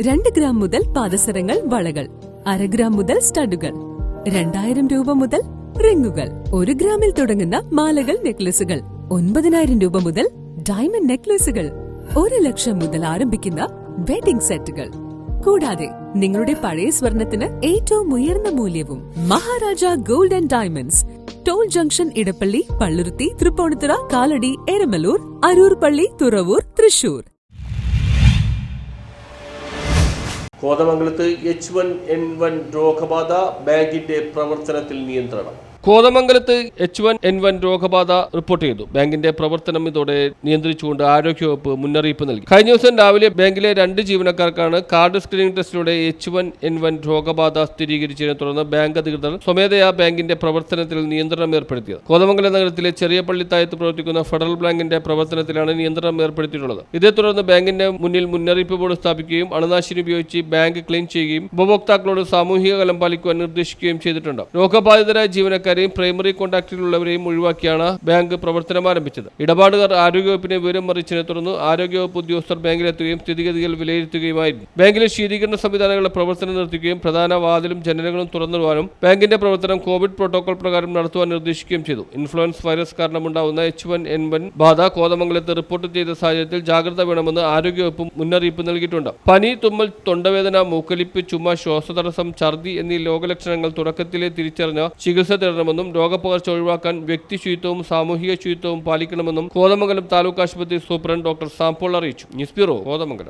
2 gram മുതൽ പാദസരങ്ങൾ, വളകൾ, 1/2 gram മുതൽ സ്റ്റഡുകൾ, 2000 രൂപ മുതൽ റിങ്ങുകൾ, 1 ഗ്രാമിൽ തുടങ്ങുന്ന മാലകൾ, നെക്ലസുകൾ, 9000 രൂപ മുതൽ ഡയമണ്ട് നെക്ലസുകൾ, 1 ലക്ഷം മുതൽ ആരംഭിക്കുന്ന വെഡിംഗ് സെറ്റുകൾ. കൂടാതെ നിങ്ങളുടെ പഴയ സ്വർണത്തിന് ഏറ്റവും ഉയർന്ന മൂല്യവും. Maharaja Gold and Diamonds, toll junction, Edappally, Palluruthy, Tripunithura, Kalady, Eramalloor, Aroor പള്ളി, തുറവൂർ, തൃശൂർ. കോതമംഗലത്ത് H1N1 രോഗബാധ, ബാങ്കിന്റെ പ്രവർത്തനത്തിൽ നിയന്ത്രണം. കോതമംഗലത്ത് H1N1 രോഗബാധ റിപ്പോർട്ട് ചെയ്തു. ബാങ്കിന്റെ പ്രവർത്തനം ഇതോടെ നിയന്ത്രിച്ചുകൊണ്ട് ആരോഗ്യവകുപ്പ് മുന്നറിയിപ്പ് നൽകി. കഴിഞ്ഞ ദിവസം രാവിലെ ബാങ്കിലെ 2 ജീവനക്കാർക്കാണ് കാർഡ് സ്ക്രീനിംഗ് ടെസ്റ്റിലൂടെ H1N1 രോഗബാധ സ്ഥിരീകരിച്ചതിനെ തുടർന്ന് ബാങ്ക് അധികൃതർ സ്വമേധയാ ബാങ്കിന്റെ പ്രവർത്തനത്തിൽ നിയന്ത്രണം ഏർപ്പെടുത്തിയത്. കോതമംഗലം നഗരത്തിലെ ചെറിയ പള്ളിത്തായത്ത് പ്രവർത്തിക്കുന്ന ഫെഡറൽ ബാങ്കിന്റെ പ്രവർത്തനത്തിലാണ് നിയന്ത്രണം ഏർപ്പെടുത്തിയിട്ടുള്ളത്. ഇതേ തുടർന്ന് ബാങ്കിന്റെ മുന്നിൽ മുന്നറിയിപ്പ് ബോർഡ് സ്ഥാപിക്കുകയും അണുനാശിനി ഉപയോഗിച്ച് ബാങ്ക് ക്ലീൻ ചെയ്യുകയും ഉപഭോക്താക്കളോട് സാമൂഹിക അകലം പാലിക്കുവാൻ നിർദ്ദേശിക്കുകയും ചെയ്തിട്ടുണ്ട്. രോഗബാധിതരായ ജീവനക്കാർ പ്രൈമറി കോൺടാക്റ്റിലുള്ളവരെയും ഒഴിവാക്കിയാണ് ബാങ്ക് പ്രവർത്തനം ആരംഭിച്ചത്. ഇടപാടുകാർ ആരോഗ്യവകുപ്പിനെ വിവരം അറിയിച്ചതിനെ തുടർന്ന് ആരോഗ്യവകുപ്പ് ഉദ്യോഗസ്ഥർ ബാങ്കിലെത്തുകയും സ്ഥിതിഗതികൾ വിലയിരുത്തുകയുമായിരുന്നു. ബാങ്കിലെ ശീതീകരണ സംവിധാനങ്ങളുടെ പ്രവർത്തനം നിർത്തിക്കുകയും പ്രധാന വാതിലും ജനലുകളും തുറന്നിടുവാനും ബാങ്കിന്റെ പ്രവർത്തനം കോവിഡ് പ്രോട്ടോകോൾ പ്രകാരം നടത്തുവാൻ നിർദ്ദേശിക്കുകയും ചെയ്തു. ഇൻഫ്ലുവൻസ് വൈറസ് കാരണമുണ്ടാവുന്ന H1N1 ബാധ കോതമംഗലത്ത് റിപ്പോർട്ട് ചെയ്ത സാഹചര്യത്തിൽ ജാഗ്രത വേണമെന്ന് ആരോഗ്യവകുപ്പ് മുന്നറിയിപ്പ് നൽകിയിട്ടുണ്ട്. പനി, തുമ്മൽ, തൊണ്ടവേദന, മൂക്കലിപ്പ്, ചുമ, ശ്വാസതടസ്സം, ഛർദി എന്നീ രോഗലക്ഷണങ്ങൾ തുടക്കത്തിലെ തിരിച്ചറിഞ്ഞ ചികിത്സ തേടണമെന്നും രോഗപകർച്ച ഒഴിവാക്കാൻ വ്യക്തി ശുചിത്വവും സാമൂഹിക ശുചിത്വവും പാലിക്കണമെന്നും കോതമംഗലം താലൂക്ക് ആശുപത്രി സൂപ്രണ്ട് ഡോക്ടർ സാംപോൾ അറിയിച്ചു. News bureau, Kothamangalam.